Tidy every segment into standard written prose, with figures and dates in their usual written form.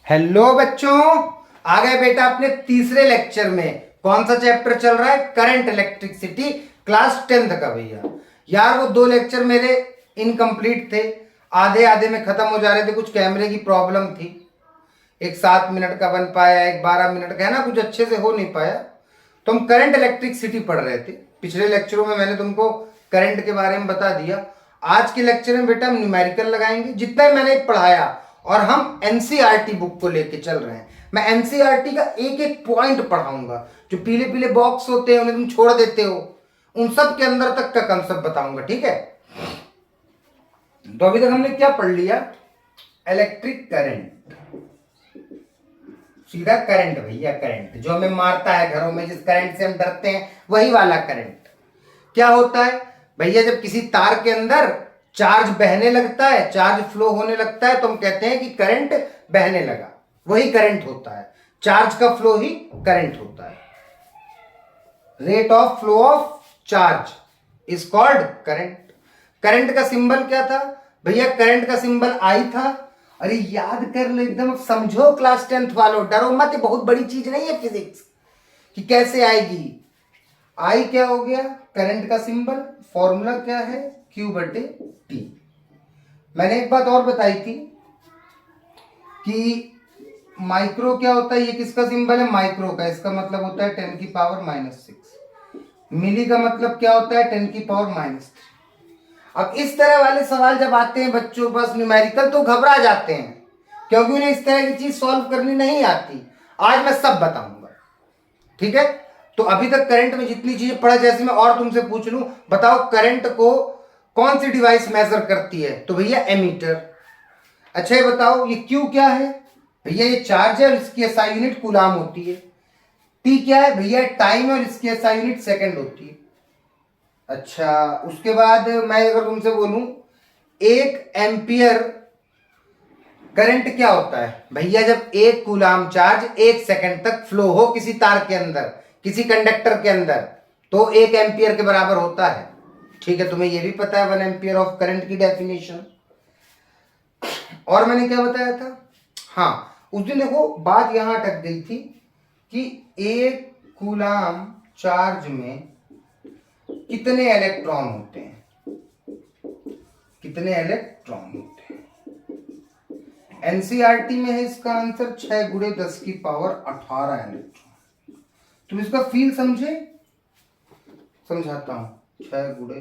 Hello बच्चों, आ गए बेटा अपने तीसरे लेक्चर में। कौन सा चैप्टर चल रहा है? करंट इलेक्ट्रिसिटी, क्लास 10th का। भैया यार वो 2 लेक्चर मेरे इनकम्प्लीट थे, आधे आधे में खत्म हो जा रहे थे। कुछ कैमरे की प्रॉब्लम थी, एक 7 मिनट का बन पाया, एक 12 मिनट का है ना, कुछ अच्छे से हो नहीं पाया। तो हम करंट इलेक्ट्रिसिटी पढ़ रहे थे। पिछले लेक्चरों में मैंने तुमको करंट के बारे में बता दिया। आज के लेक्चर में बेटा हम न्यूमेरिकल लगाएंगे, जितना मैंने पढ़ाया, और हम एनसीईआरटी बुक को लेके चल रहे हैं। मैं एनसीईआरटी का एक एक पॉइंट पढ़ाऊंगा। जो पीले पीले बॉक्स होते हैं उन्हें तुम छोड़ देते हो, उन सब के अंदर तक का कंसेप्ट बताऊंगा, ठीक है? तो अभी तक हमने क्या पढ़ लिया? इलेक्ट्रिक करंट, सीधा करंट भैया, करंट जो हमें मारता है घरों में, जिस करंट से हम डरते हैं, वही वाला करंट। क्या होता है भैया? जब किसी तार के अंदर चार्ज बहने लगता है, चार्ज फ्लो होने लगता है, तो हम कहते हैं कि करंट बहने लगा, वही करंट होता है। चार्ज का फ्लो ही करंट होता है। Rate of flow of charge is called current. Current का सिंबल क्या था भैया? करंट का सिंबल आई था। अरे याद कर लो, एकदम समझो क्लास 10th वालों, डरो मत, ये बहुत बड़ी चीज नहीं है फिजिक्स कि कैसे आएगी। आई क्या हो गया? करंट का सिंबल। फॉर्मूला क्या है? Q/T। मैंने एक बात और बताई थी कि माइक्रो क्या होता है। ये किसका सिंबल है? माइक्रो का। इसका मतलब होता है 10⁻⁻⁶। मिली का मतलब क्या होता है? 10⁻⁻3। अब इस तरह वाले सवाल जब आते हैं बच्चों पास न्यूमेरिकल, तो घबरा जाते हैं, क्योंकि उन्हें इस तरह की चीज सॉल्व करनी नहीं आती। आज मैं सब बताऊंगा, ठीक है? तो अभी तक करंट में जितनी चीजें पढ़ा, जैसे मैं और तुमसे पूछ लूं, बताओ करंट को कौन सी डिवाइस मेजर करती है? तो भैया एमीटर। अच्छा ये बताओ, ये क्यू क्या है? भैया ये चार्ज है और इसकी एसआई यूनिट कूलाम होती है। टी क्या है? भैया टाइम है और इसकी एसआई यूनिट सेकंड होती है। अच्छा, उसके बाद मैं अगर तुमसे बोलूं 1 एम्पियर करंट क्या होता है? भैया जब 1 कूलाम चार्ज 1 सेकंड तक फ्लो हो किसी तार के अंदर, किसी कंडक्टर के अंदर, तो 1 एम्पियर के बराबर होता है। ठीक है, तुम्हें यह भी पता है 1 एम्पियर ऑफ करंट की डेफिनेशन। और मैंने क्या बताया था? हाँ, उस दिन देखो बात यहां अटक गई थी कि 1 कूलाम चार्ज में कितने इलेक्ट्रॉन होते हैं? कितने इलेक्ट्रॉन होते हैं? एनसीईआरटी में है इसका आंसर 6×10⁻18 इलेक्ट्रॉन। तुम इसका फील समझे? समझाता हूं। 6 गुणे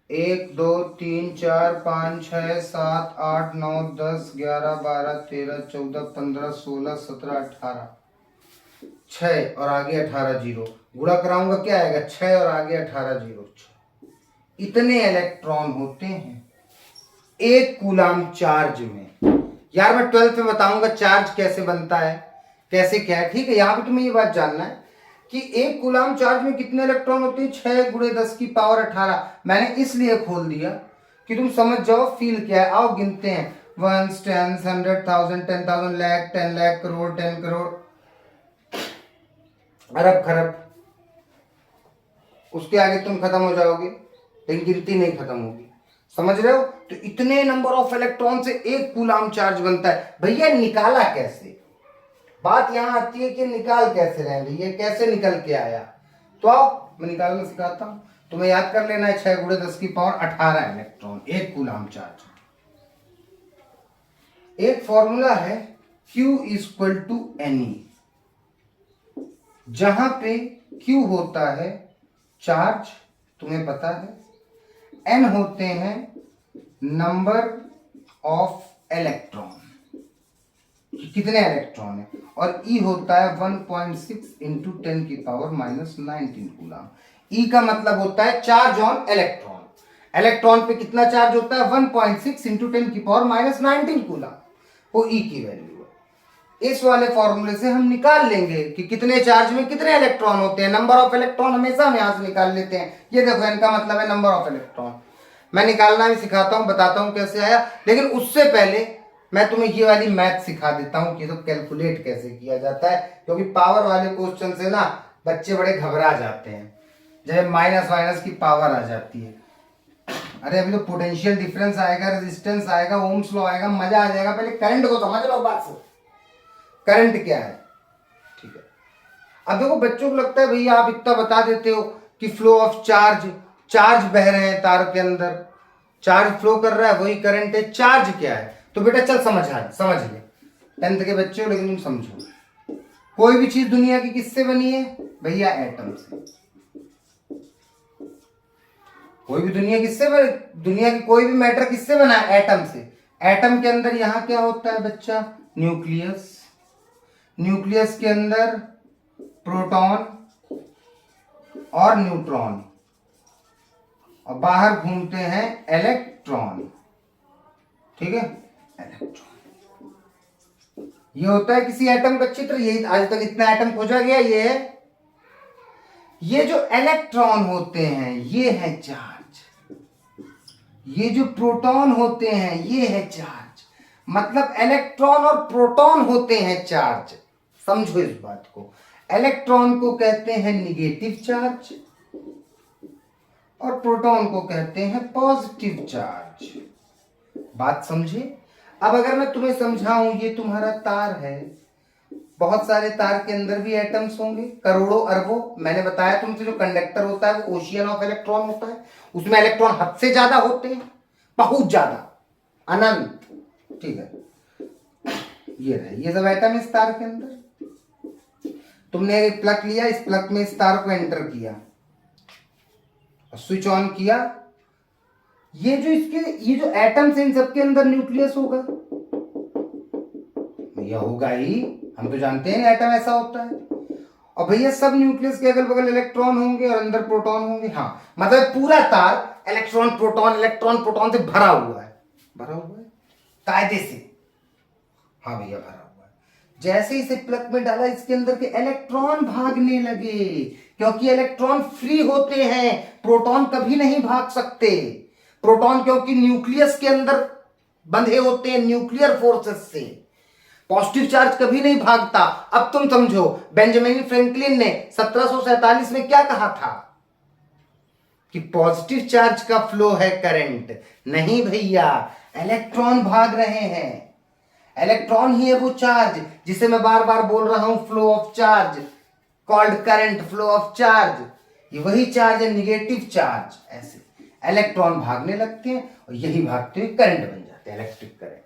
1 2 3 4 5 6 7 8 9 10 11 12 13 14 15 16 17 18। 6 और आगे 18 जीरो, गुणा कराऊंगा क्या आएगा? 6 और आगे 18 जीरो, 6। इतने इलेक्ट्रॉन होते हैं 1 कूलाम चार्ज में। यार मैं 12th में बताऊंगा चार्ज कैसे बनता है, कैसे क्या है, ठीक है? यहां पे तुम्हें ये बात जानना है कि 1 कूलाम चार्ज में कितने इलेक्ट्रॉन होते हैं? 6×10⁻18। मैंने इसलिए खोल दिया कि तुम समझ जाओ फील क्या है। आओ गिनते हैं, 1 10 100 1000 10,000 लाख 10 लाख करोड़ 10 करोड़ अरब खरब। उसके आगे तुम खत्म हो जाओगे, लेकिन गिनती नहीं खत्म होगी। समझ रहे हो? तो इतने नंबर ऑफ इलेक्ट्रॉन से 1 कूलाम चार्ज बनता है। भैया निकाला कैसे? बात यहां आती है कि निकाल कैसे रहे भैया, कैसे निकल के आया? तो आओ मैं निकालना सिखाता हूं। तुम्हें याद कर लेना है 6×10⁻18 इलेक्ट्रॉन 1 कूलाम चार्ज। एक फॉर्मूला है Q=Ne, जहां पे Q होता है चार्ज, तुम्हें पता है, N होते हैं नंबर ऑफ इलेक्ट्रॉन, कितने इलेक्ट्रॉन है, और E होता है 1.6 × 10⁻⁻19 कूलाम। E का मतलब होता है चार्ज ऑन इलेक्ट्रॉन। इलेक्ट्रॉन पे कितना चार्ज होता है? 1.6 × 10⁻⁻19 कूलाम, वो E की वैल्यू है। इस वाले फॉर्मूले से हम निकाल लेंगे कि कितने चार्ज में कितने इलेक्ट्रॉन होते हैं। नंबर ऑफ इलेक्ट्रॉन हमेशा हम यहां से निकाल लेते हैं। ये देखो इनका मतलब है नंबर ऑफ इलेक्ट्रॉन। मैं निकालना भी सिखाता हूं, बताता हूं कैसे आया, लेकिन उससे पहले मैं तुम्हें ये वाली मैथ सिखा देता हूं कि तो कैलकुलेट कैसे किया जाता है, क्योंकि पावर वाले क्वेश्चन से ना बच्चे बड़े घबरा जाते हैं जब माइनस माइनस की पावर आ जाती है। अरे अभी तो पोटेंशियल डिफरेंस आएगा, रेजिस्टेंस आएगा, ओम्स लॉ आएगा, मजा आ जाएगा। पहले करंट को समझ लो बात से। करंट क्या है, ठीक है। अब देखो बच्चों को लगता है भैया आप इतना बता देते हो कि फ्लो ऑफ चार्ज, चार्ज बह रहे हैं तार के अंदर, चार्ज फ्लो कर रहा है वही करंट है, चार्ज क्या है। तो बेटा चल समझ ले 10th के बच्चे हो, लेकिन तुम समझो कोई भी चीज दुनिया की किससे बनी है भैया, एटम से। कोई भी दुनिया की कोई भी मैटर किससे बना है, एटम से। एटम के अंदर यहां क्या होता है बच्चा, न्यूक्लियस, न्यूक्लियस के अंदर प्रोटॉन और न्यूट्रॉन, और बाहर घूमते हैं इलेक्ट्रॉन, ठीक है, इलेक्ट्रॉन। ये होता है किसी एटम का चित्र, यही आज तक इतना एटम खोजा गया, ये है। ये जो इलेक्ट्रॉन होते हैं ये है चार्ज, ये जो प्रोटॉन होते हैं ये है चार्ज, मतलब इलेक्ट्रॉन और प्रोटॉन होते हैं चार्ज। समझो इस बात को, इलेक्ट्रॉन को कहते हैं निगेटिव चार्ज और प्रोटॉन को कहते हैं पॉजिटिव चार्ज। बात समझे। अब अगर मैं तुम्हें समझाऊं, ये तुम्हारा तार है, बहुत सारे तार के अंदर भी एटम्स होंगे, करोड़ों अरबों। मैंने बताया तुमसे जो कंडक्टर होता है वो ओशियन ऑफ इलेक्ट्रॉन होता है, उसमें इलेक्ट्रॉन हद से ज्यादा होते हैं, बहुत ज्यादा, अनंत, ठीक है। ये रहे, ये सब एटम इस तार के अंदर। तुमने एक प्लग लिया, इस प्लग में इस तार को एंटर किया, स्विच ऑन किया, ये जो एटम्स हैं इन सबके अंदर न्यूक्लियस होगा, भैया होगा ही, हम तो जानते हैं एटम ऐसा होता है। और भैया सब न्यूक्लियस के अगल बगल इलेक्ट्रॉन होंगे और अंदर प्रोटॉन होंगे। हाँ, मतलब पूरा तार इलेक्ट्रॉन प्रोटॉन से भरा हुआ है कायदे से। हाँ भैया भरा हुआ है। जैसे इसे प्लग में डाला, इसके अंदर के इलेक्ट्रॉन भागने लगे, क्योंकि इलेक्ट्रॉन फ्री होते हैं, प्रोटॉन कभी नहीं भाग सकते। प्रोटॉन क्योंकि न्यूक्लियस के अंदर बंधे होते हैं न्यूक्लियर फोर्सेस से, पॉजिटिव चार्ज कभी नहीं भागता। अब तुम समझो, बेंजामिन फ्रैंकलिन ने 1747 में क्या कहा था कि पॉजिटिव चार्ज का फ्लो है करंट। नहीं भैया, इलेक्ट्रॉन भाग रहे हैं, इलेक्ट्रॉन ही है वो चार्ज जिसे मैं बार बार बोल रहा हूं, flow of charge called current, flow of charge. ये वही चार्ज है, निगेटिव चार्ज। ऐसे इलेक्ट्रॉन भागने लगते हैं और यही भागते हुए करंट बन जाते हैं, इलेक्ट्रिक करंट।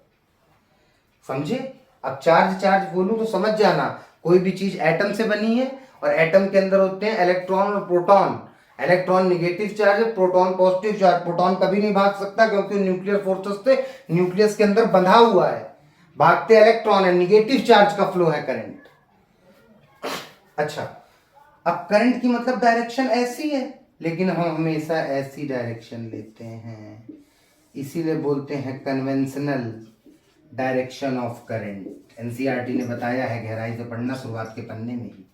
समझे। अब चार्ज बोलूं तो समझ जाना, कोई भी चीज एटम से बनी है और एटम के अंदर होते हैं इलेक्ट्रॉन और प्रोटॉन। इलेक्ट्रॉन निगेटिव चार्ज है, प्रोटॉन पॉजिटिव चार्ज। प्रोटॉन कभी नहीं भाग सकता क्योंकि न्यूक्लियर फोर्सेस से न्यूक्लियस के अंदर बंधा हुआ है, भागते इलेक्ट्रॉन है, निगेटिव चार्ज का फ्लो है करंट। अच्छा, अब करंट की मतलब डायरेक्शन ऐसी है, लेकिन हम हमेशा ऐसी डायरेक्शन लेते हैं, इसीलिए बोलते हैं conventional direction of current. NCERT ने बताया है, गहराई से पढ़ना शुरुआत के पन्ने में ही।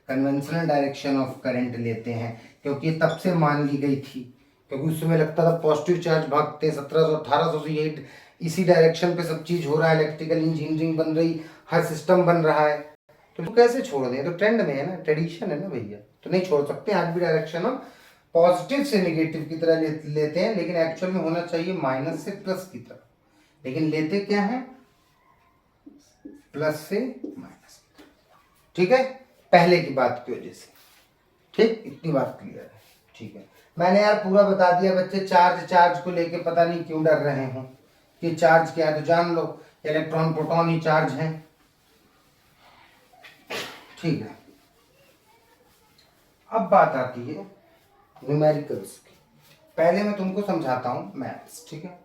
कन्वेंशनल डायरेक्शन ऑफ करंट लेते हैं क्योंकि तब से मान ली गई थी, क्योंकि उस समय लगता था पॉजिटिव चार्ज भागते 1700-1800 से यही इसी डायरेक्शन पे सब चीज हो रहा है, इलेक्ट्रिकल इंजीनियरिंग बन रही, हर सिस्टम बन रहा है, तो कैसे छोड़ दें। तो ट्रेंड में है ना, ट्रेडिशन है ना भैया, तो नहीं छोड़ सकते। आज भी डायरेक्शन हम पॉजिटिव से नेगेटिव की तरह लेते हैं, लेकिन एक्चुअल में होना चाहिए माइनस से प्लस की तरफ, लेकिन लेते क्या है, प्लस से माइनस की तरफ। ठीक है, पहले की बात की वजह से। ठीक, इतनी बात क्लियर है। ठीक है, मैंने यार पूरा बता दिया। बच्चे चार्ज को लेके पता नहीं क्यों डर रहे हो कि चार्ज क्या है, तो जान लो इलेक्ट्रॉन प्रोटॉन ही चार्ज है। ठीक है, अब बात आती है न्यूमेरिकल्स की। पहले मैं तुमको समझाता हूं मैथ्स, ठीक है।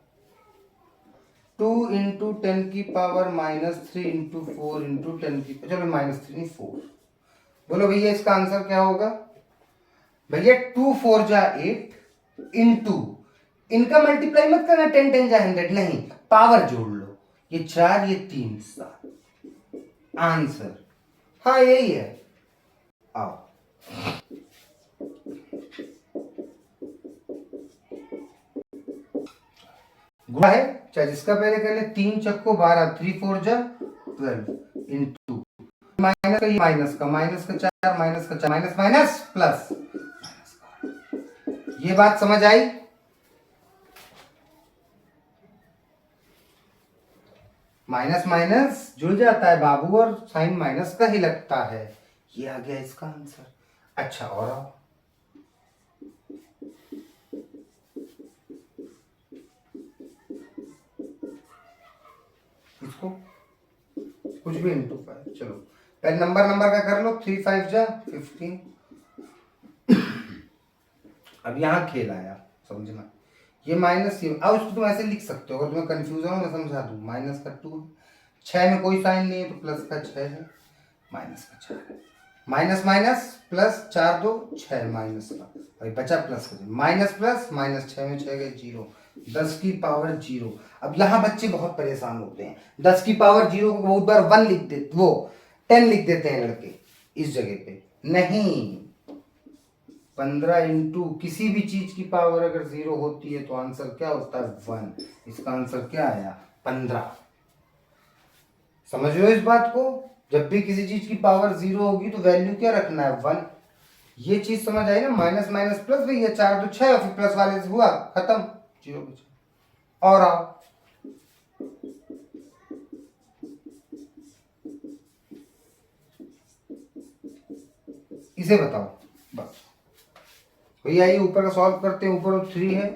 2 इंटू 10 की पावर -3 इंटू 4 इंटू 10 की, चलो -3 नहीं 4। बोलो भैया इसका आंसर क्या होगा। भैया 2 4 जा 8 इंटू, इनका मल्टीप्लाई मत करना 10 10 जा 100, नहीं, पावर जोड़ लो, ये 4 ये 3 7। आंसर हाँ यही है। आओ, गुणा है, चाहे जिसका पहले कर ले। 3 चक्को 12, 3 4 जा 12 इंटू माइनस का, माइनस का 4, माइनस का 4, माइनस माइनस प्लस। ये बात समझ आई। माइनस माइनस जुड़ जाता है बाबू और साइन माइनस का ही लगता है। ये आ गया इसका आंसर। अच्छा और आओ। इसको कुछ भी इंटू 5। चलो पहले नंबर का कर लो। 3 5 जा 15। अब यहाँ खेल आया समझना। ये माइनस ये अब उसको तुम ऐसे लिख सकते हो, अगर तुम्हें कंफ्यूजन हो मैं समझा दूँ। माइनस का 2 6 में कोई साइन नहीं है तो प्लस का 6 है, माइनस का 4 है। माइनस माइनस प्लस 4 2 6 माइनस का भाई बचा प्लस का माइनस प्लस माइनस 6 में 6 गए 0 10 की पावर 0। अब यहाँ बच्चे बहुत परेशान होते हैं। 10 की पावर 0 को बहुत बार 1 लिख देते, वो 10 लिख देते हैं लड़के इस जगह पे। नहीं, 15 इंटू किसी भी चीज की पावर अगर 0 होती है तो आंसर क्या होता है 1। इसका आंसर क्या आया 15। समझ लो इस बात को। जब भी किसी चीज की पावर 0 होगी तो वैल्यू क्या रखना है 1। ये चीज समझ आई ना। माइनस माइनस प्लस भैया 4 तो 6 फिर प्लस वाले से हुआ खत्म 0 बचा। और आओ इसे बताओ बस भैया। ये ऊपर का सॉल्व करते हैं। ऊपर 3 है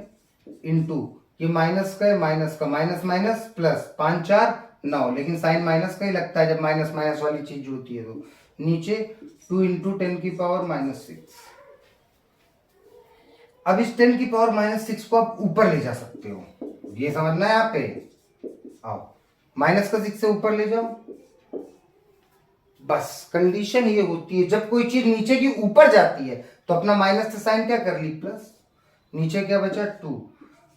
इंटू ये माइनस का है, माइनस का माइनस माइनस प्लस 5 4 9, लेकिन साइन माइनस का ही लगता है जब माइनस माइनस वाली चीज जुड़ती है तो। नीचे 2 इंटू 10 की पावर -6। अब इस 10 की पावर -6 को आप ऊपर ले जा सकते हो, ये समझना है यहाँ पे। आओ माइनस का 6 से ऊपर ले जाओ। बस कंडीशन ये होती है जब कोई चीज नीचे की ऊपर जाती है तो अपना माइनस से साइन क्या कर ली प्लस। नीचे क्या बचा 2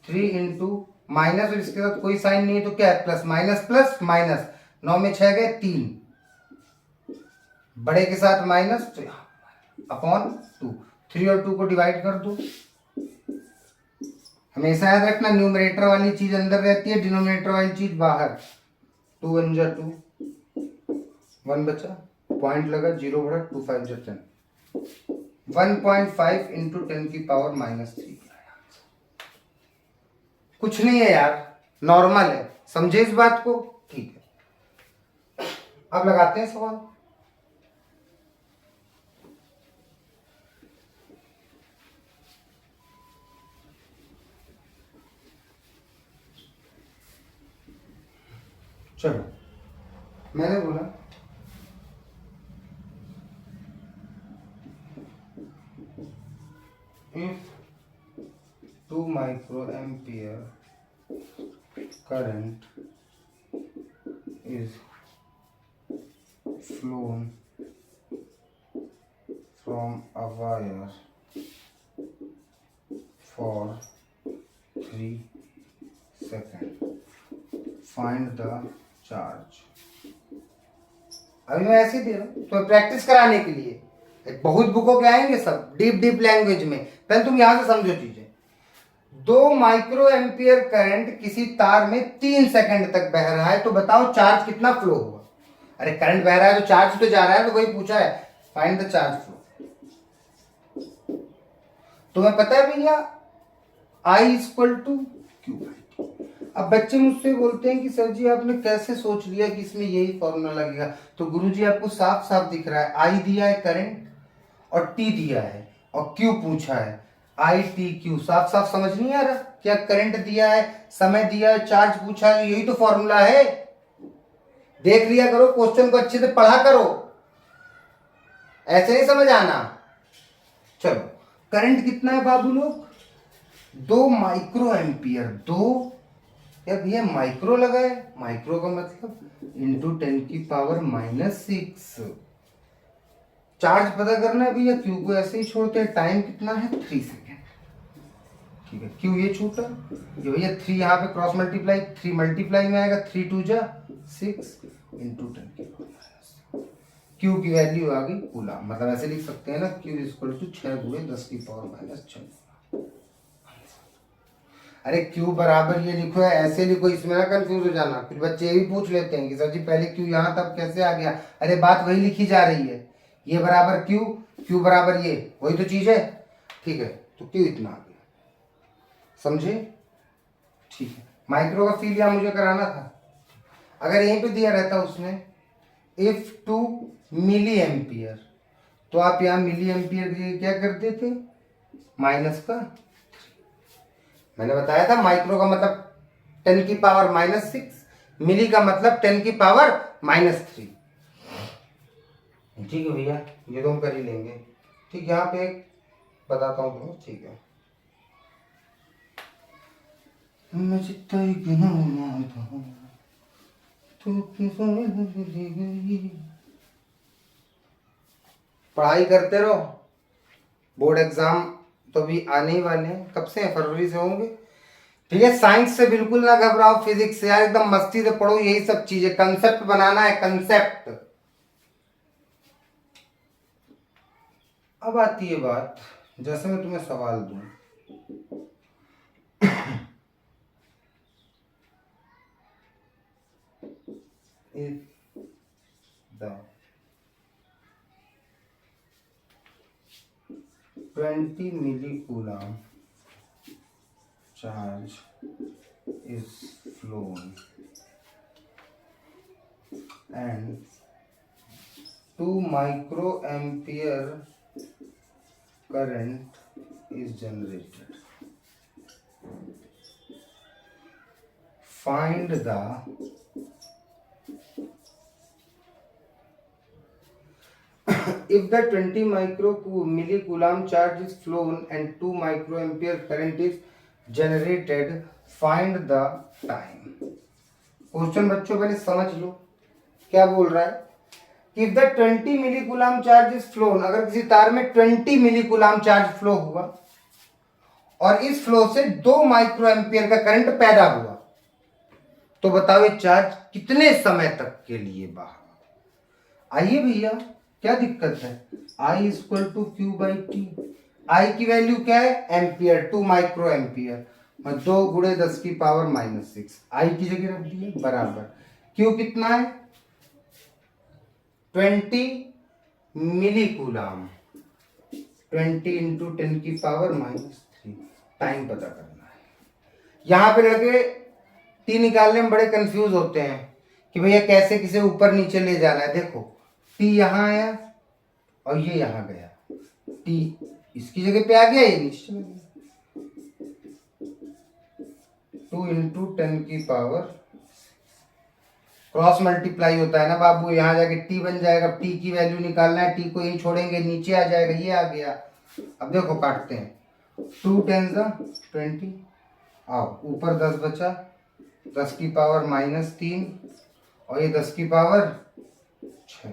3 इंटू माइनस और इसके साथ कोई साइन नहीं है तो क्या है प्लस माइनस 9 में 6 गए 3 बड़े के साथ माइनस तो अपॉन 2। 3 और 2 को डिवाइड कर दो। हमेशा याद रखना न्यूमरेटर वाली चीज अंदर रहती है, डिनोमिनेटर वाली चीज बाहर। 2 1 जा 2 1 बचा पॉइंट लगा 0 बढ़ा 2 5 जा 10 1.5 इंटू 10 की पावर -3। कुछ नहीं है यार, नॉर्मल है। समझे इस बात को? ठीक है अब लगाते हैं सवाल। चलो मैंने बोला if 2 microampere current is flown from a wire for 3 seconds, find the charge। अभी मैं ऐसे ही दे रहा हूँ तो प्रैक्टिस कराने के लिए। बहुत बुकों के आएंगे सब डीप लैंग्वेज में, पहले तुम यहां से समझो चीजें। 2 माइक्रो एम्पियर करंट किसी तार में 3 सेकंड तक बह रहा है तो बताओ चार्ज कितना फ्लो हुआ। अरे करंट बह रहा है तो चार्ज तो जा रहा है, तो वही पूछा है फाइंड द चार्ज फ्लो। तुम्हें पता है भैया I = Q/T। अब बच्चे मुझसे बोलते हैं कि सर जी आपने कैसे सोच लिया कि इसमें यही फॉर्मूला लगेगा। तो गुरुजी आपको साफ साफ दिख रहा है I दिया है करंट और T दिया है और Q पूछा है ITQ। साफ साफ समझ नहीं आ रहा क्या? करंट दिया है, समय दिया है, चार्ज पूछा है, यही तो फॉर्मूला है। देख लिया करो, क्वेश्चन को अच्छे से पढ़ा करो, ऐसे नहीं समझ आना। चलो करंट कितना है बाबू लोग 2 माइक्रो एम्पियर। 2 या भैया माइक्रो लगा है, माइक्रो का मतलब इंटू 10 की पावर -6। चार्ज पता करना है भैया, क्यू को ऐसे ही छोड़ते हैं। टाइम कितना है 3 सेकेंड। ठीक है क्यू ये छूटा, ये भैया 3 यहाँ पे क्रॉस मल्टीप्लाई 3 मल्टीप्लाई में आएगा 3 2 जा 6 इंटू 10 की पावर -6। क्यू की वैल्यू आ गई कूलम। मतलब ऐसे लिख सकते हैं ना क्यू = 6 × 10 की पावर -6। अरे क्यू बराबर ये लिखो है, ऐसे लिखो, इसमें ना कंफ्यूज हो जाना। कुछ बच्चे ये भी पूछ लेते हैं कि सर जी पहले क्यू यहाँ तब कैसे आ गया। अरे बात वही लिखी जा रही है, ये बराबर क्यू, क्यू बराबर ये, वही तो चीज है। ठीक है तो क्यू इतना आ गया, समझे? ठीक है माइक्रो का फील यहाँ मुझे कराना था। अगर यहीं पे दिया रहता उसने इफ 2 मिली एम्पियर, तो आप यहाँ मिली एम्पियर क्या कर देते, माइनस का। मैंने बताया था माइक्रो का मतलब 10 की पावर -6, मिली का मतलब 10 की पावर -3। ठीक है भैया, ये तो हम कर ही लेंगे। ठीक, यहाँ पे एक बताता हूँ तुम्हें, ठीक है। मैं चित्ता ही क्यों मानता हूँ, तू क्यों ले गई। पढ़ाई करते रहो, बोर्ड एग्जाम तो भी आने ही वाले हैं, कब से हैं, फरवरी से होंगे। ठीक है, साइंस से बिल्कुल ना घबराओ, फिजिक्स से यार एकदम मस्ती से पढ़ो, यही सब चीजें, कंसेप्ट बनाना है, कंसेप्ट। अब आती है बात, जैसे मैं तुम्हें सवाल दूं, the 20 milli-coulomb charge is flown and 2 microampere current is generated. Find the if the 20 milli-coulomb charge is flown and 2 microampere current is generated, find the time. Question बच्चों पहले समझ लो क्या बोल रहा है। If the 20 millicoulomb charge is flown, अगर किसी तार में 20 मिली-कूलम्ब चार्ज फ्लो हुआ और इस फ्लो से 2 माइक्रो एम्पियर का करंट पैदा हुआ, तो बताओ ये चार्ज कितने समय तक के लिए बाहर। आइए भैया, क्या दिक्कत है, I equal to Q by T. I की वैल्यू क्या है, एम्पियर, 2 माइक्रो एम्पियर, 2 गुणे 10 की पावर -6, आई की जगह रख दिए बराबर, क्यू कितना है 20 मिली-कूलम्ब, 20 इंटू 10 की पावर -3, टाइम पता करना है। यहां पे लड़के टी निकालने में बड़े कंफ्यूज होते हैं कि भैया कैसे किसे ऊपर नीचे ले जाना है। देखो टी यहाँ आया और ये यहाँ गया, टी इसकी जगह पे आ गया, ये नीचे चला गया। 2 इंटू 10 की पावर, क्रॉस मल्टीप्लाई होता है ना बाबू, यहाँ जाके टी बन जाएगा, टी की वैल्यू निकालना है, टी को यही छोड़ेंगे, नीचे आ जाएगा, ये आ गया। अब देखो काटते हैं, 2 10 20, आओ ऊपर 10 बचा, 10 की पावर -3 और ये 10 की पावर 6,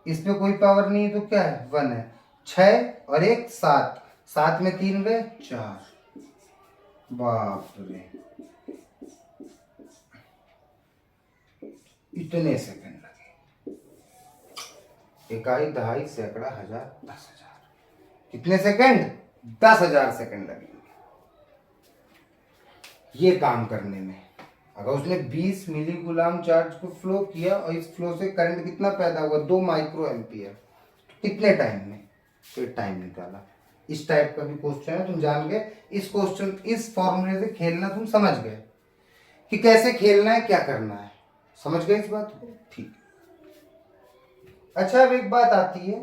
इसमें कोई पावर नहीं है तो क्या है 1 है, 6 और 1 7, 7 में 3 गए 4, बाप रे इतने सेकंड लगे, इकाई दहाई सैकड़ा हजार 10,000, कितने सेकंड 10,000 सेकंड लगेंगे ये काम करने में। अगर उसने 20 मिली-कूलम्ब चार्ज को फ्लो किया और इस फ्लो से करंट कितना पैदा हुआ 2 माइक्रो एम्पियर, कितने टाइम में, तो टाइम निकाला। इस टाइप का भी क्वेश्चन है, तुम जान गए इस क्वेश्चन, इस फॉर्मूले से खेलना तुम समझ गए कि कैसे खेलना है, क्या करना है, समझ गए इस बात को, ठीक। अच्छा अब एक बात आती है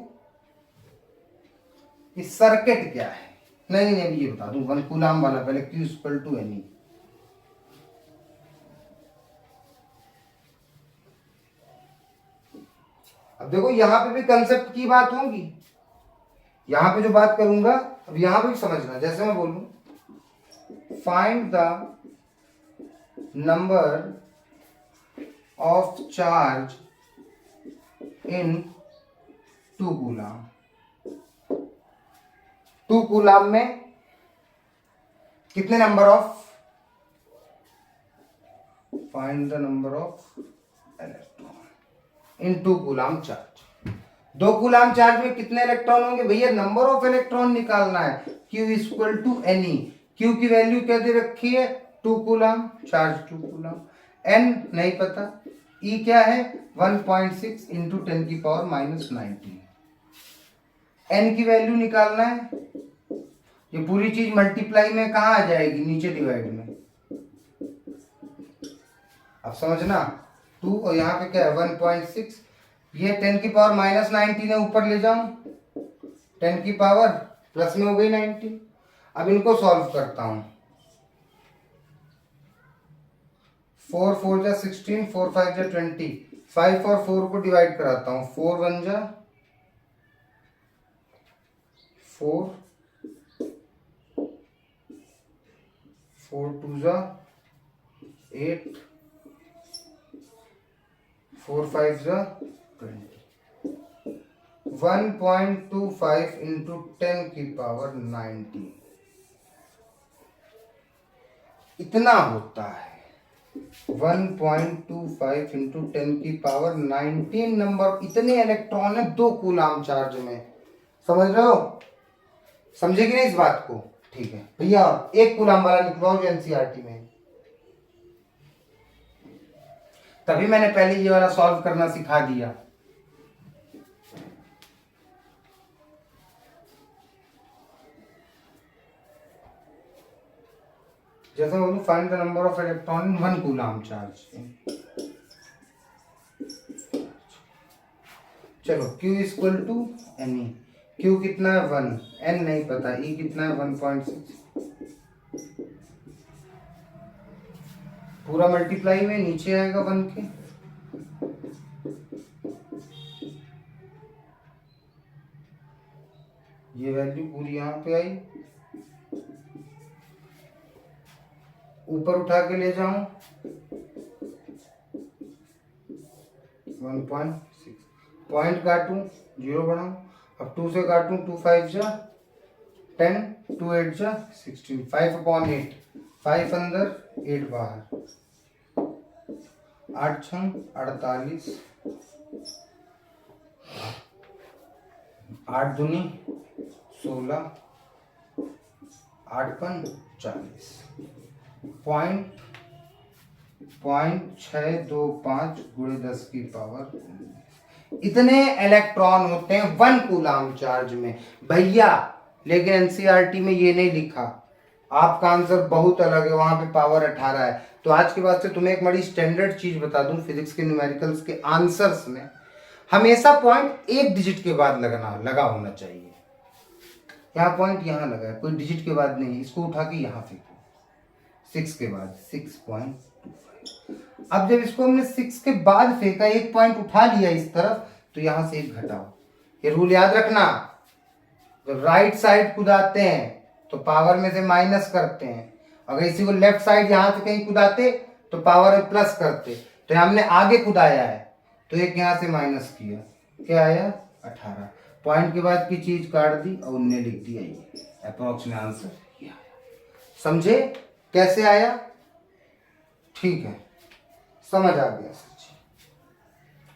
कि सर्किट क्या है। नहीं अभी ये बता दूं, 1 कूलम्ब वाला पहले, Q इक्वल टू N। अब देखो यहां पे भी कंसेप्ट की बात होगी, यहां पे जो बात करूंगा अब यहां पे भी समझना, जैसे मैं बोलूं find the number of charge in 2 coulomb, 2 coulomb में कितने number of, find the number of electron in 2 coulomb charge. 2 coulomb charge में कितने इलेक्ट्रॉन होंगे भैया, नंबर ऑफ इलेक्ट्रॉन निकालना है, Q equal to N। Q की वैल्यू क्या दे रखी है 2 कूलम्ब, चार्ज 2 कूलम्ब, N नहीं पता, E क्या है 1.6 इंटू 10 की पावर -19, N की वैल्यू निकालना है। ये पूरी चीज मल्टीप्लाई में कहाँ आ जाएगी, नीचे डिवाइड में, अब समझना 2 और यहाँ पे क्या है 1.6, ये 10 की पावर माइनस 19 है, ऊपर ले जाऊं 10 की पावर प्लस में हो गई 19। अब इनको सॉल्व करता हूं, 4 4 जा 16, 4 5 जा 20, 5 और 4 को डिवाइड कराता हूं, 4 1 जा 4, 4 2 जा 8, 4 5 जा 20, 1.25 इंटू 10 की पावर 19 इतना होता है। 1.25 इंटू 10 की पावर 19 नंबर, इतने इलेक्ट्रॉन है 2 कूलाम चार्ज में। समझ रहे हो, समझे कि नहीं इस बात को? ठीक है भैया, 1 कूलाम वाला निकलवाओ जो एनसीईआरटी में। तभी मैंने पहले ये वाला सॉल्व करना सिखा दिया। जैसे बोलूं find the number of electron in 1 coulomb charge. चलो Q equal to N E, Q कितना है 1, N नहीं पता, E कितना है 1.6, पूरा मल्टीप्लाई में नीचे आएगा 1 के। ये वैल्यू पूरी यहाँ पे आई, ऊपर उठा के ले जाऊं 1.6, पॉइंट काटूं 0 बनाऊं, अब 2 से काटूं 2 5 जा 10, 2 8 जा 16, 5/8, 5 अंदर 8 बाहर, 8 6 48, 8 दूनी 16, 8 पन 40, पॉइंट 625 गुणे 10 की पावर 19 इतने इलेक्ट्रॉन होते हैं 1 कूलाम चार्ज में भैया। लेकिन एनसीईआरटी में ये नहीं लिखा, आपका आंसर बहुत अलग है, वहां पे पावर 18 है। तो आज के बाद से तुम्हें एक बड़ी स्टैंडर्ड चीज बता दूं, फिजिक्स के न्यूमेरिकल्स के आंसर्स में हमेशा पॉइंट एक डिजिट के बाद लगा होना चाहिए। यहाँ पॉइंट यहाँ लगा है, कोई डिजिट के बाद नहीं, इसको उठा के यहाँ फेंको 6 के बाद 6.25। अब जब इसको हमने 6 के बाद फेंका, एक पॉइंट उठा लिया इस तरफ, तो यहां से एक घटाओ। ये रूल याद रखना, जब राइट साइड कुदाते हैं तो पावर में से माइनस करते हैं, अगर इसी को लेफ्ट साइड यहां से कहीं कुदाते तो पावर में प्लस करते। तो हमने आगे कुदाया है तो एक यहां से माइनस किया, क्या आया 18, पॉइंट के बाद की चीज काट दी और उन्हें लिख दिया, ये अप्रोक्सीमेट आंसर ये आया। समझे कैसे आया? ठीक है, समझ आ गया सर जी।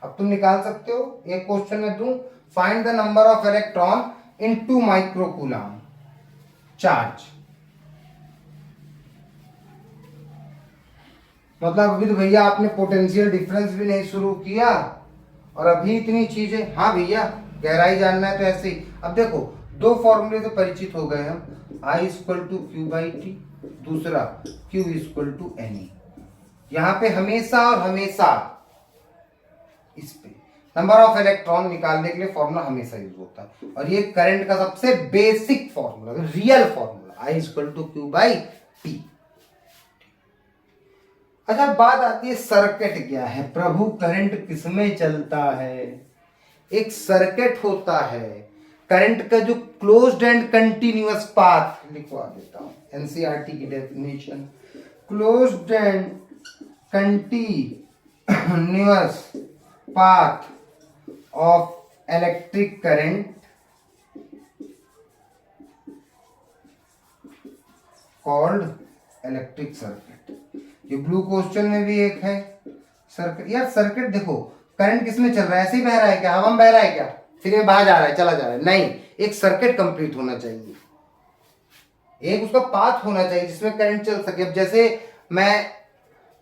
अब तुम निकाल सकते हो, एक क्वेश्चन में दूं, find the number of electron in 2 microcoulomb charge. मतलब अभी तो भैया आपने पोटेंशियल डिफरेंस भी नहीं शुरू किया और अभी इतनी चीजें। हाँ भैया, गहराई जानना है तो ऐसे ही। अब देखो, 2 फॉर्मूले से परिचित हो गए हम, I equal to Q by T, दूसरा Q equal to N E. यहां पे हमेशा और हमेशा इस पे नंबर ऑफ इलेक्ट्रॉन निकालने के लिए फॉर्मूला हमेशा यूज होता है, और ये करंट का सबसे basic formula, real formula, I equal to Q by T. अच्छा, बात आती है सर्किट क्या है प्रभु, करंट किसमें चलता है? एक सर्किट होता है, करंट का जो क्लोज्ड एंड कंटिन्यूअस पाथ, लिखवा देता हूं एनसीईआरटी की definition, closed end continuous path of electric current called electric circuit. ये ब्लू क्वेश्चन में भी एक है सर्किट। यार सर्किट देखो, करंट किसमें चल रहा है? ऐसे ही बह रहा है क्या? हवा में बह रहा है क्या? फिर ये बाहर जा रहा है, चला जा रहा है? नहीं, एक सर्किट कंप्लीट होना चाहिए, एक उसका पाथ होना चाहिए जिसमें करंट चल सके। अब जैसे मैं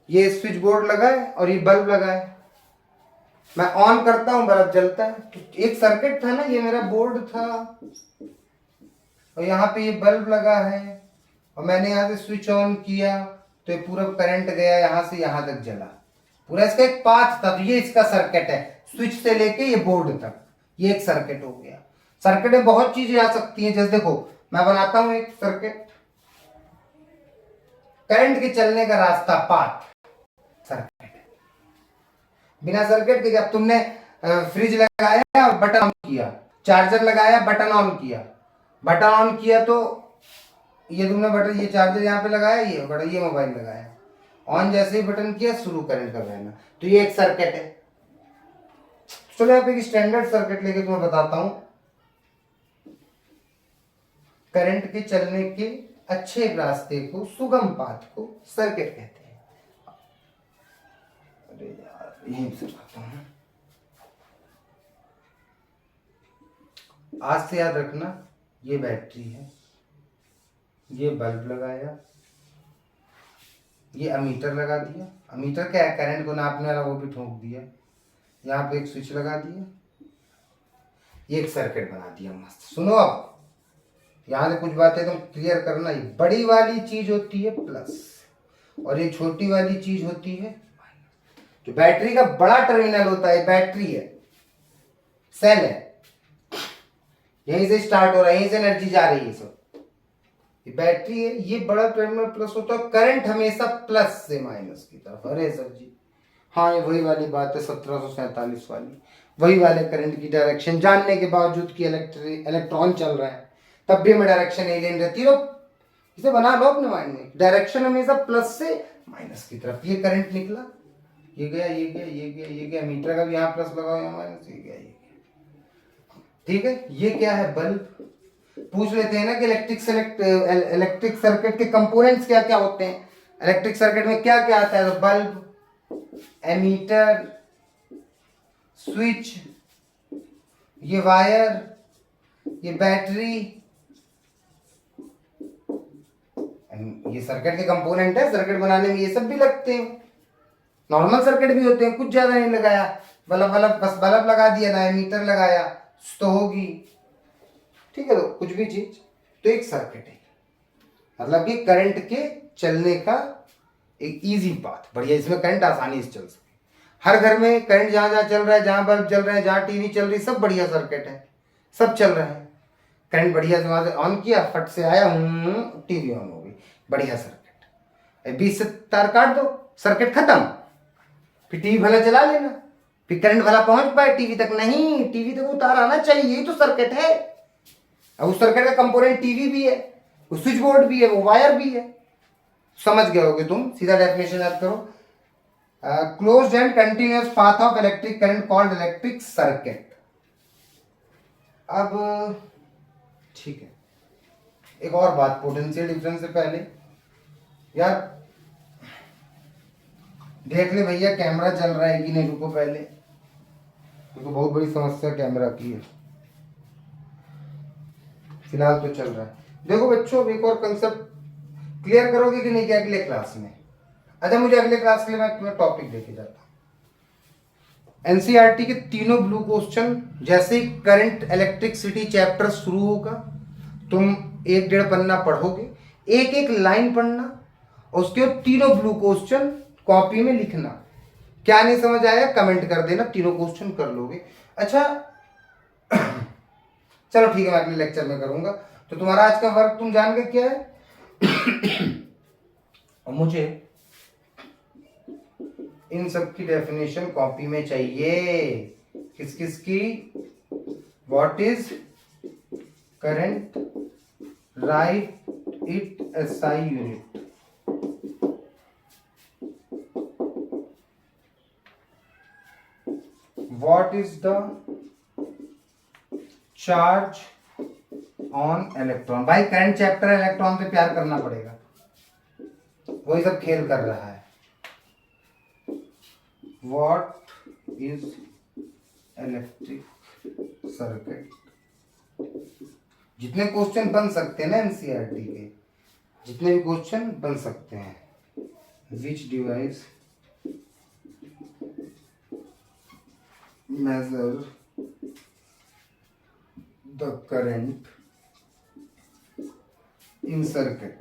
ये स्विच बोर्ड लगा है और ये बल्ब लगा है, मैं ऑन करता हूं बल्ब जलता है, तो एक सर्किट था ना, ये मेरा बोर्ड था और यहाँ पे ये बल्ब लगा है और मैंने यहाँ से स्विच ऑन किया तो ये पूरा करंट गया यहाँ से यहाँ तक जला। पूरा इसका एक पाथ था, तो ये इसका सर्किट है, स्विच से लेके ये बोर्ड तक, ये एक सर्किट हो गया। सर्किट में बहुत चीजें आ सकती हैं, जैसे देखो मैं बनाता हूं एक सर्किट, करंट के चलने का रास्ता, पाथ, सर्किट। बिना सर्किट के, जब तुमने फ्रिज लगाया बटन ऑन किया, चार्जर लगाया बटन ऑन किया, बटन ऑन किया तो ये तुमने बटन, ये चार्जर यहाँ पे लगाया, ये बटन, ये मोबाइल लगाया, ऑन जैसे ही बटन किया शुरू करंट का बहना, तो ये एक सर्किट है। चलो यहाँ पे एक स्टैंडर्ड सर्किट लेके तुम्हें बताता हूं। करंट के चलने के अच्छे रास्ते को, सुगम पाथ को सर्किट कहते हैं। अरे यार यहीं से बताता हूं, आज से याद रखना, ये बैटरी है, ये बल्ब लगाया, ये अमीटर लगा दिया, अमीटर क्या है, करंट को नापने वाला, वो भी ठोक दिया, यहाँ पे एक स्विच लगा दिया, ये एक सर्किट बना दिया मस्त। सुनो अब यहाँ से कुछ बातें तुम क्लियर करना, ही बड़ी वाली चीज होती है प्लस और ये छोटी वाली चीज होती है माइनस। जो बैटरी का बड़ा टर्मिनल होता है, बैटरी है, सेल है, यहीं से स्टार्ट हो रहा है, यहीं से एनर्जी जा रही है, सब ये बैटरी है, ये बड़ा टर्मिनल प्लस होता है। करंट हमेशा प्लस से माइनस की तरफ। अरे सर जी, हाँ ये वही वाली बात है 1747 वाली, वही वाले करंट की डायरेक्शन जानने के बावजूद कि इलेक्ट्रॉन चल रहा है तब भी हमें डायरेक्शन एलियन रहती है। इसे बना लो अपने माइंड में, डायरेक्शन हमेशा प्लस से माइनस की तरफ। ये करंट निकला, ये गया, ये गया, ये गया, ये गया, मीटर का भी यहाँ प्लस लगाओ, यहाँ माइनस, ये गया, ये गया। ठीक है, ये क्या है, बल्ब। पूछ लेते हैं ना कि इलेक्ट्रिक सर्किट के कंपोनेंट्स क्या क्या होते हैं, इलेक्ट्रिक सर्किट में क्या क्या आता है, तो बल्ब, एमीटर, स्विच, ये वायर, ये बैटरी, ये सर्किट के कंपोनेंट है। सर्किट बनाने में ये सब भी लगते हैं, नॉर्मल सर्किट भी होते हैं, कुछ ज्यादा नहीं लगाया, बल्ब बल्ब बस बल्ब लगा दिया ना, एमीटर लगाया तो होगी। ठीक है, तो कुछ भी चीज तो एक सर्किट है, मतलब कि करंट के चलने का एक इजी पाथ, बढ़िया, इसमें करंट आसानी से चल सके। हर घर में करंट जहां जहां चल रहा है, जहां बल्ब चल रहे हैं, जहां टीवी चल रही, सब बढ़िया सर्किट है, सब चल रहा है। करंट बढ़िया से वहां से ऑन किया, फट से आया, टीवी ऑन हो गई, बढ़िया सर्किट। 20 से तार काट दो, सर्किट खत्म, फिर टीवी भला चला लेना, फिर करंट भला पहुंच पाए टीवी तक, नहीं, टीवी तक वो तार आना चाहिए, यही तो सर्किट है। अब उस सर्किट का कंपोनेंट टीवी भी है, वो स्विच बोर्ड भी है, वो वायर भी है। समझ गए होगे तुम, सीधा डेफिनेशन याद करो, closed end continuous path of electric current called electric circuit. अब ठीक है, एक और बात पोटेंशियल डिफरेंस से पहले यार देख ले भैया कैमरा चल रहा है कि नहीं, रुको पहले, क्योंकि बहुत बड़ी समस्या कैमरा की है, फिलहाल तो चल रहा है। देखो बच्चों, एक और कंसेप्ट क्लियर करोगे कि नहीं क्या अगले क्लास में? अच्छा, मुझे अगले क्लास के लिए मैं तुम्हें टॉपिक देके जाता हूँ, एनसीईआरटी के तीनों ब्लू क्वेश्चन। जैसे ही करंट इलेक्ट्रिसिटी चैप्टर शुरू होगा, तुम 1-1.5 पन्ना पढ़ोगे, एक एक लाइन पढ़ना, उसके तीनों ब्लू क्वेश्चन कॉपी में लिखना। क्या नहीं समझ आया कमेंट कर देना, तीनों क्वेश्चन कर लोगे। अच्छा चलो ठीक है, मैं अगले लेक्चर में करूंगा। तो तुम्हारा आज का वर्क तुम जान गए क्या है? और मुझे इन सब की डेफिनेशन कॉपी में चाहिए, किस किस की, what is current, right it SI unit, what is the charge on electron. भाई करंट चैप्टर इलेक्ट्रॉन पे प्यार करना पड़ेगा, वही सब खेल कर रहा है। What is electric circuit. जितने क्वेश्चन बन सकते हैं ना एनसीईआरटी के, जितने भी क्वेश्चन बन सकते हैं, विच device measure the current in circuit।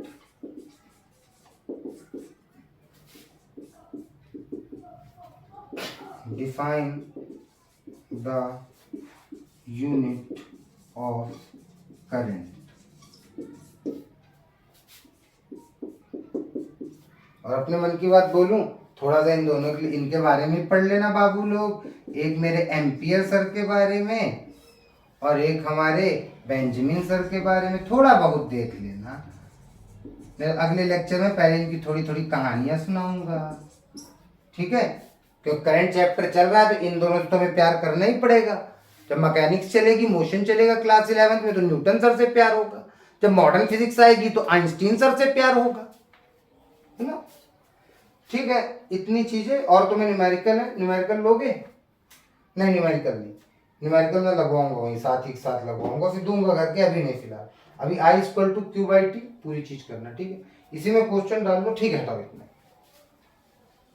Define the unit of current. और अपने मन की बात बोलूं, थोड़ा सा इन दोनों के इनके बारे में पढ़ लेना बाबू लोग, एक मेरे एम्पियर सर के बारे में और एक हमारे बेंजामिन सर के बारे में थोड़ा बहुत देख लेना। मैं अगले लेक्चर में पहले इनकी थोड़ी थोड़ी कहानियां सुनाऊंगा, ठीक है? क्योंकि करंट चैप्टर चल रहा है तो इन दोनों से तो हमें प्यार करना ही पड़ेगा। जब मैकेनिक्स चलेगी, मोशन चलेगा क्लास 11 में, तो न्यूटन सर से प्यार होगा। जब मॉडर्न फिजिक्स आएगी तो आइंस्टीन सर से प्यार होगा, है ना? ठीक है, इतनी चीजें। और तुम्हें न्यूमेरिकल है, न्यूमेरिकल लोगे? नहीं, न्यूमेरिकल नहीं, न्यूमेरिकल में लगवाऊंगा वहीं साथ ही साथ लगवाऊंगा, फिर दूंगा घर के, अभी नहीं फिलहाल। अभी I equal to Q by T पूरी चीज करना, ठीक है? इसी में क्वेश्चन डाल लो, ठीक है? हटाओ इतना।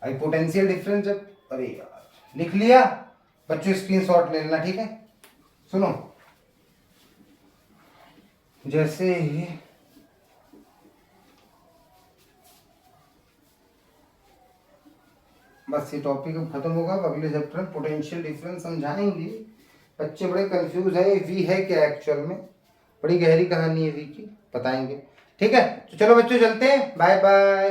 अभी पोटेंशियल डिफरेंस जब, अरे यार लिख लिया बच्चों, स्क्रीनशॉट ले लेना, ठीक है? सुनो, जैसे बस ये टॉपिक अब खत्म होगा, अगले चैप्टर में पोटेंशियल डिफरेंस समझाएंगे। बच्चे बड़े कंफ्यूज है, वी है क्या एक्चुअल में, बड़ी गहरी कहानी है वी की, बताएंगे, ठीक है? तो चलो बच्चों चलते हैं, बाय बाय।